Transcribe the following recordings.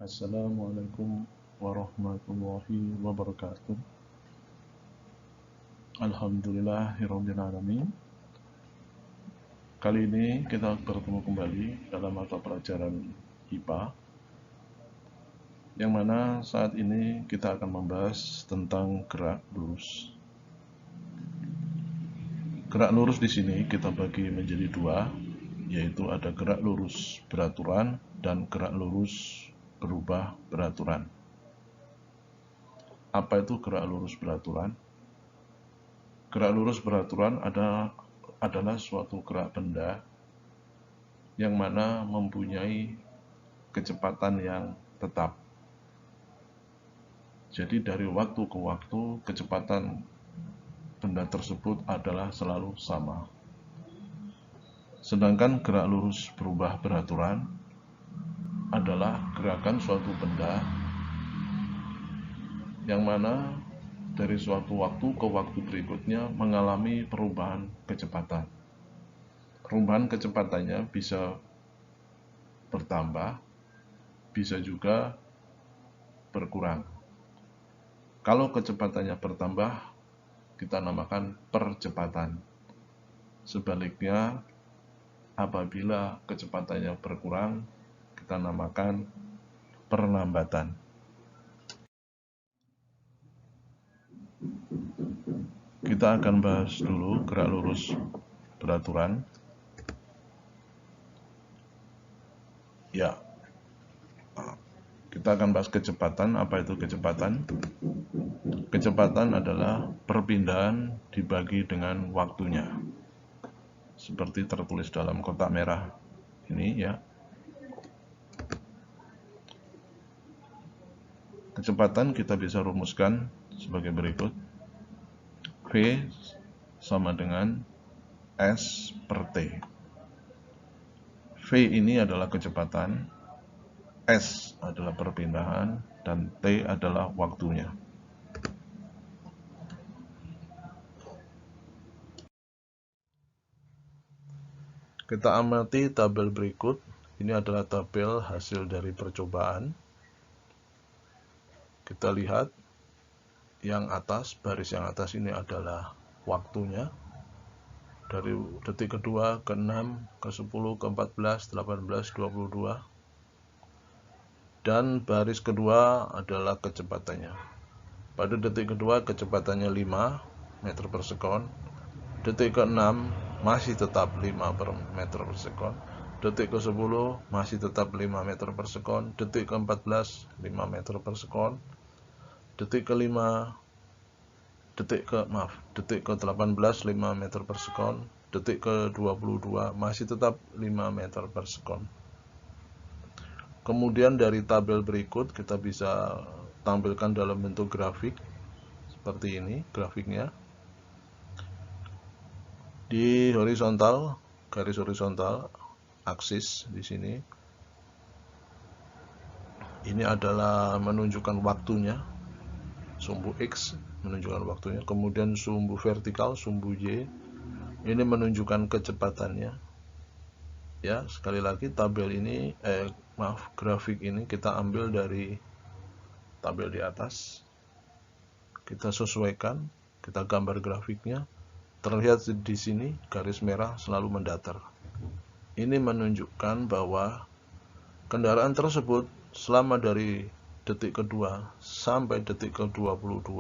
Assalamualaikum warahmatullahi wabarakatuh. Alhamdulillahirrabbilalamin. Kali ini kita bertemu kembali dalam mata pelajaran IPA, yang mana saat ini kita akan membahas tentang gerak lurus. Gerak lurus di sini kita bagi menjadi dua, yaitu ada gerak lurus beraturan dan gerak lurus berubah beraturan. Apa itu gerak lurus beraturan? Gerak lurus beraturan adalah suatu gerak benda yang mana mempunyai kecepatan yang tetap. Jadi dari waktu ke waktu kecepatan benda tersebut adalah selalu sama. Sedangkan gerak lurus berubah beraturan adalah gerakan suatu benda yang mana dari suatu waktu ke waktu berikutnya mengalami perubahan kecepatan. Perubahan kecepatannya bisa bertambah, bisa juga berkurang. Kalau kecepatannya bertambah, kita namakan percepatan. Sebaliknya, apabila kecepatannya berkurang, kita namakan perlambatan. Kita akan bahas dulu gerak lurus beraturan. Ya, kita akan bahas kecepatan. Apa itu kecepatan? Kecepatan adalah perpindahan dibagi dengan waktunya, seperti tertulis dalam kotak merah ini ya. Kecepatan kita bisa rumuskan sebagai berikut. V sama dengan S per T. V ini adalah kecepatan, S adalah perpindahan, dan T adalah waktunya. Kita amati tabel berikut. Ini adalah tabel hasil dari percobaan. Kita lihat yang atas, baris yang atas ini adalah waktunya. Dari detik kedua ke 6, ke 10, ke 14, 18, 22. Dan baris kedua adalah kecepatannya. Pada detik kedua kecepatannya 5 meter per sekon. Detik ke-6 masih tetap 5 meter per sekon. Detik ke-10 masih tetap 5 meter per sekon. Detik ke-14 5 meter per sekon. Detik ke-5 detik ke-18 5 meter per sekon. Detik ke-22 masih tetap 5 meter per sekon. Kemudian dari tabel berikut kita bisa tampilkan dalam bentuk grafik seperti ini grafiknya. Di horizontal, garis horizontal, aksis di sini. Ini adalah menunjukkan waktunya, sumbu X menunjukkan waktunya. Kemudian sumbu vertikal, sumbu Y, ini menunjukkan kecepatannya. Ya, sekali lagi tabel ini, grafik ini kita ambil dari tabel di atas. Kita sesuaikan, kita gambar grafiknya. Terlihat di sini garis merah selalu mendatar. Ini menunjukkan bahwa kendaraan tersebut selama dari detik kedua sampai detik ke-22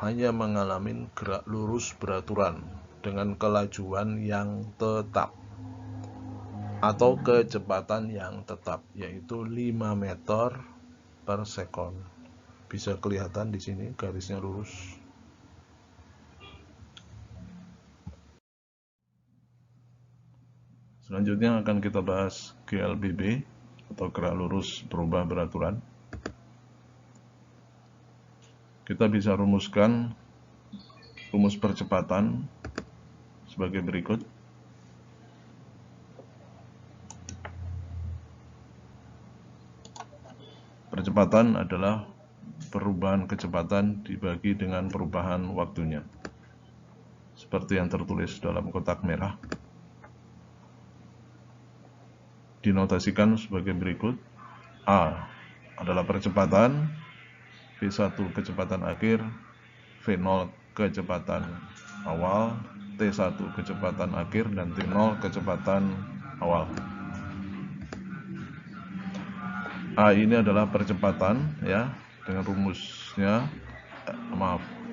hanya mengalami gerak lurus beraturan dengan kelajuan yang tetap atau kecepatan yang tetap, yaitu 5 meter per sekon. Bisa kelihatan di sini garisnya lurus. Selanjutnya akan kita bahas GLBB atau gerak lurus berubah beraturan. Kita bisa rumuskan rumus percepatan sebagai berikut. Percepatan adalah perubahan kecepatan dibagi dengan perubahan waktunya, seperti yang tertulis dalam kotak merah. Dinotasikan sebagai berikut. A adalah percepatan, V1 kecepatan akhir, V0 kecepatan awal, T1 kecepatan akhir, dan T0 kecepatan awal. A ini adalah percepatan ya, dengan rumusnya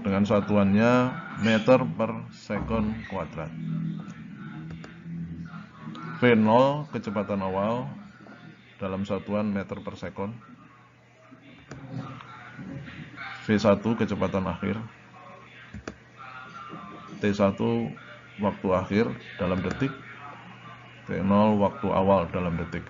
dengan satuannya meter per sekon kuadrat. V0 kecepatan awal dalam satuan meter per sekon. V1 kecepatan akhir, T1 waktu akhir dalam detik, T0 waktu awal dalam detik.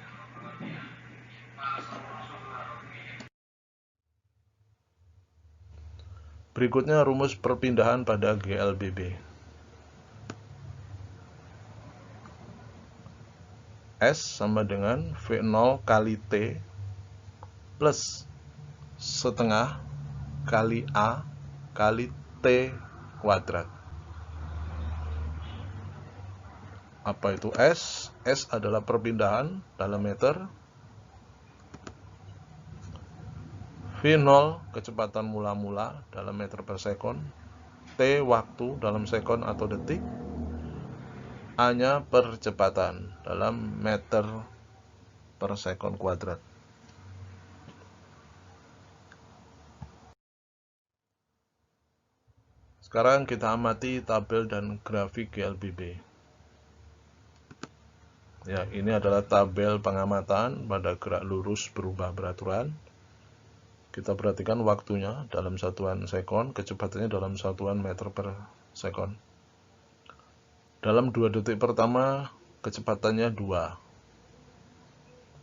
Berikutnya rumus perpindahan pada GLBB. S sama dengan V0 kali T plus setengah kali A kali T kuadrat. Apa itu S? S adalah perpindahan dalam meter. V0 kecepatan mula-mula dalam meter per sekon. T waktu dalam sekon atau detik. A-nya percepatan dalam meter per sekon kuadrat. Sekarang kita amati tabel dan grafik GLBB. Ya, ini adalah tabel pengamatan pada gerak lurus berubah beraturan. Kita perhatikan waktunya dalam satuan sekon, kecepatannya dalam satuan meter per sekon. Dalam 2 detik pertama, kecepatannya 2.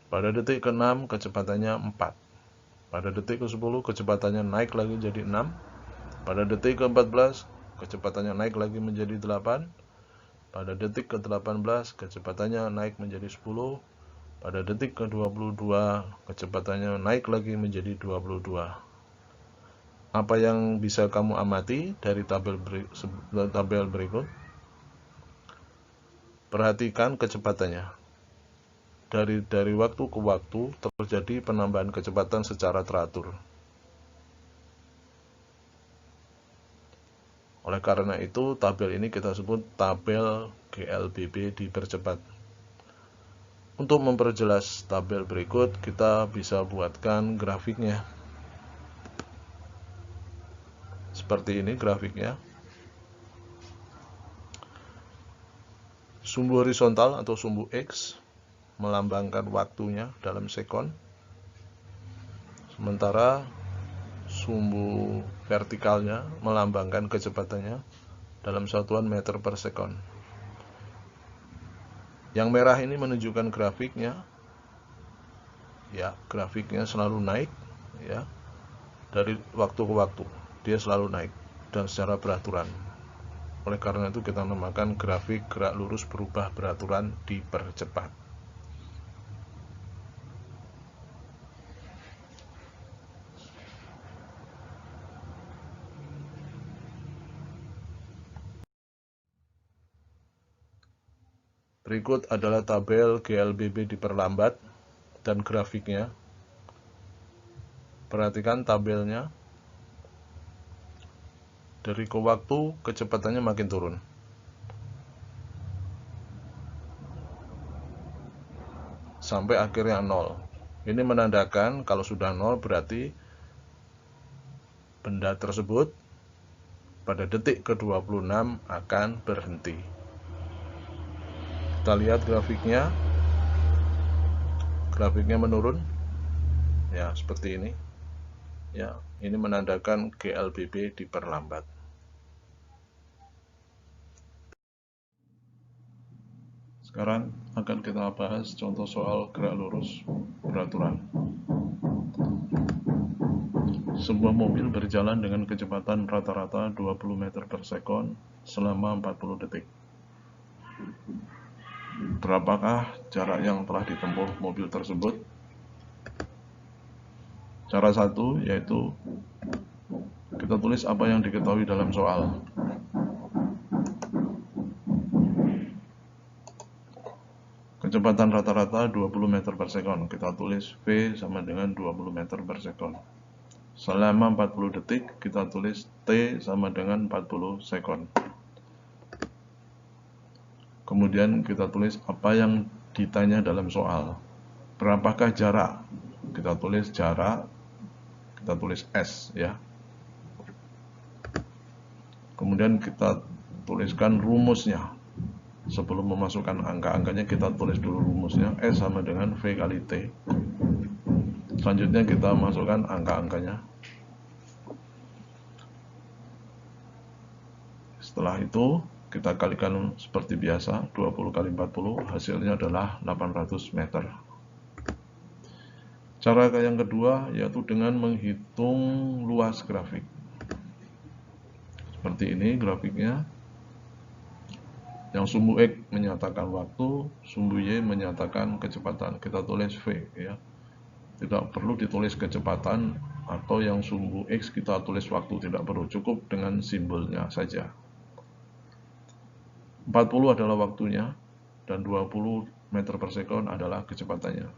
Pada detik ke-6, kecepatannya 4. Pada detik ke-10, kecepatannya naik lagi jadi 6. Pada detik ke-14, kecepatannya naik lagi menjadi 8. Pada detik ke-18, kecepatannya naik menjadi 10. Pada detik ke-22, kecepatannya naik lagi menjadi 22. Apa yang bisa kamu amati dari tabel berikut? Perhatikan kecepatannya. Dari waktu ke waktu terjadi penambahan kecepatan secara teratur. Oleh karena itu, tabel ini kita sebut tabel GLBB dipercepat. Untuk memperjelas tabel berikut, kita bisa buatkan grafiknya. Seperti ini grafiknya. Sumbu horizontal atau sumbu X melambangkan waktunya dalam sekon. Sementara sumbu vertikalnya melambangkan kecepatannya dalam satuan meter per sekon. Yang merah ini menunjukkan grafiknya. Ya, grafiknya selalu naik ya. Dari waktu ke waktu dia selalu naik dan secara beraturan. Oleh karena itu kita namakan grafik gerak lurus berubah beraturan dipercepat. Berikut adalah tabel GLBB diperlambat dan grafiknya. Perhatikan tabelnya. Dari ke waktu kecepatannya makin turun. Sampai akhirnya 0. Ini menandakan kalau sudah 0 berarti benda tersebut pada detik ke-26 akan berhenti. Kita lihat grafiknya. Grafiknya menurun. Ya, seperti ini. Ya, ini menandakan GLBB diperlambat. Sekarang akan kita bahas contoh soal gerak lurus beraturan. Sebuah mobil berjalan dengan kecepatan rata-rata 20 meter per sekon selama 40 detik. Berapakah jarak yang telah ditempuh mobil tersebut? Cara satu yaitu kita tulis apa yang diketahui dalam soal. Kecepatan rata-rata 20 meter per sekon. Kita tulis V sama dengan 20 meter per sekon. Selama 40 detik, kita tulis T sama dengan 40 sekon. Kemudian kita tulis apa yang ditanya dalam soal. Berapakah jarak? Kita tulis jarak, kita tulis S ya. Kemudian kita tuliskan rumusnya. Sebelum memasukkan angka-angkanya, kita tulis dulu rumusnya. S sama dengan V kali T. Selanjutnya kita masukkan angka-angkanya. Setelah itu kita kalikan seperti biasa, 20 kali 40, hasilnya adalah 800 meter. Cara yang kedua yaitu dengan menghitung luas grafik. Seperti ini grafiknya. Yang sumbu X menyatakan waktu, sumbu Y menyatakan kecepatan. Kita tulis V ya. Tidak perlu ditulis kecepatan, atau yang sumbu X kita tulis waktu, tidak perlu, cukup dengan simbolnya saja. 40 adalah waktunya dan 20 meter per sekon adalah kecepatannya.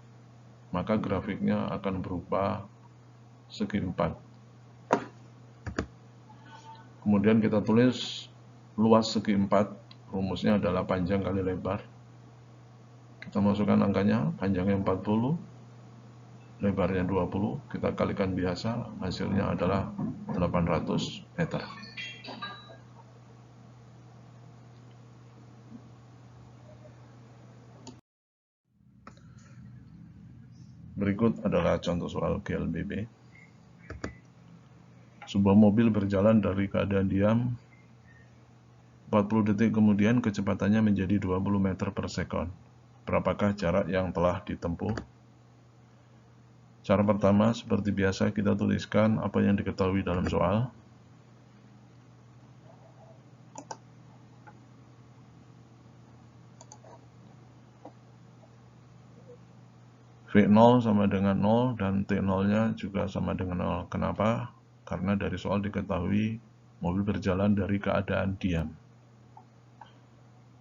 Maka grafiknya akan berupa segi 4. Kemudian kita tulis luas segi 4. Rumusnya adalah panjang kali lebar. Kita masukkan angkanya, panjangnya 40, lebarnya 20, kita kalikan biasa, hasilnya adalah 800 meter. Berikut adalah contoh soal GLBB. Sebuah mobil berjalan dari keadaan diam 40 detik kemudian kecepatannya menjadi 20 meter per sekon. Berapakah jarak yang telah ditempuh? Cara pertama, seperti biasa kita tuliskan apa yang diketahui dalam soal. V0 sama dengan 0 dan T0-nya juga sama dengan 0. Kenapa? Karena dari soal diketahui mobil berjalan dari keadaan diam.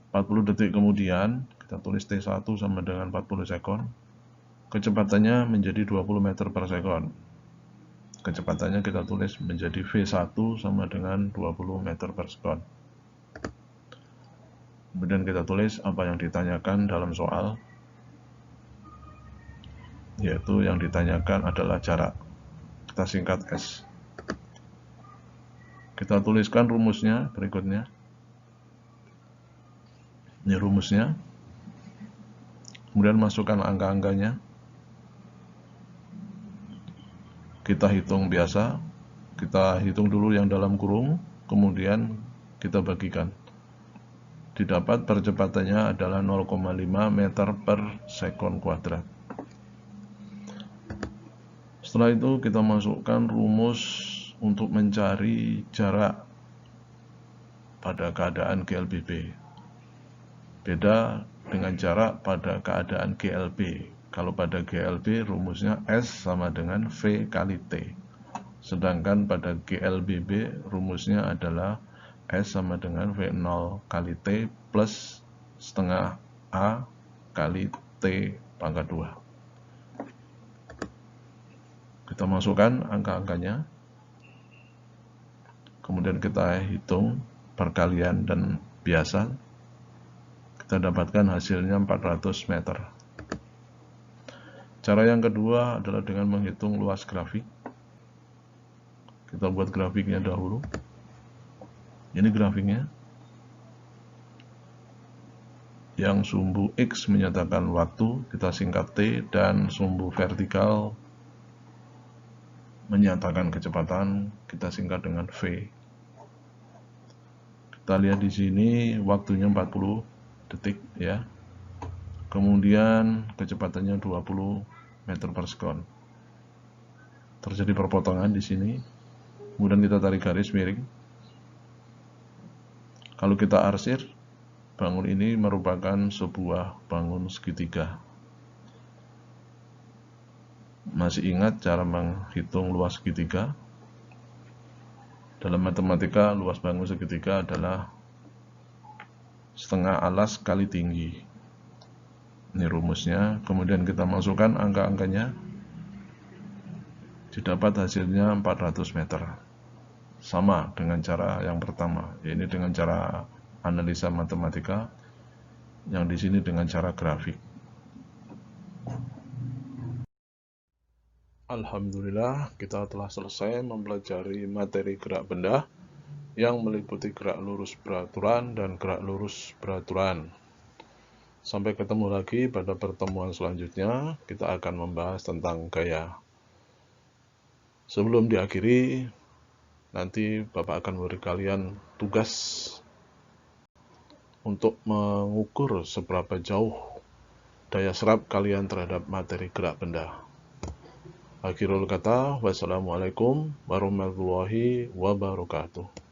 40 detik kemudian, kita tulis T1 sama dengan 40 sekon. Kecepatannya menjadi 20 meter per sekon. Kecepatannya kita tulis menjadi V1 sama dengan 20 meter per sekon. Kemudian kita tulis apa yang ditanyakan dalam soal, yaitu yang ditanyakan adalah jarak. Kita singkat S. Kita tuliskan rumusnya berikutnya. Ini rumusnya. Kemudian masukkan angka-angkanya. Kita hitung biasa. Kita hitung dulu yang dalam kurung, kemudian kita bagikan. Didapat percepatannya adalah 0,5 meter per sekon kuadrat. Setelah itu kita masukkan rumus untuk mencari jarak pada keadaan GLBB. Beda dengan jarak pada keadaan GLB. Kalau pada GLB rumusnya S sama dengan V kali T. Sedangkan pada GLBB rumusnya adalah S sama dengan V0 kali T plus setengah A kali T pangkat 2. Kita masukkan angka-angkanya. Kemudian kita hitung perkalian dan biasa. Kita dapatkan hasilnya 400 meter. Cara yang kedua adalah dengan menghitung luas grafik. Kita buat grafiknya dahulu. Ini grafiknya. Yang sumbu X menyatakan waktu, kita singkat T, dan sumbu vertikal menyatakan kecepatan, kita singkat dengan V. Kita lihat di sini waktunya 40 detik ya. Kemudian kecepatannya 20 meter per sekon. Terjadi perpotongan di sini. Kemudian kita tarik garis miring. Kalau kita arsir, bangun ini merupakan sebuah bangun segitiga. Masih ingat cara menghitung luas segitiga? Dalam matematika, luas bangun segitiga adalah setengah alas kali tinggi. Ini rumusnya, kemudian kita masukkan angka-angkanya, didapat hasilnya 400 meter. Sama dengan cara yang pertama, ini dengan cara analisa matematika, yang di sini dengan cara grafik. Alhamdulillah, kita telah selesai mempelajari materi gerak benda yang meliputi gerak lurus beraturan dan gerak lurus beraturan. Sampai ketemu lagi pada pertemuan selanjutnya, kita akan membahas tentang gaya. Sebelum diakhiri, nanti Bapak akan memberi kalian tugas untuk mengukur seberapa jauh daya serap kalian terhadap materi gerak benda. Akhirul kata, wassalamualaikum warahmatullahi wabarakatuh.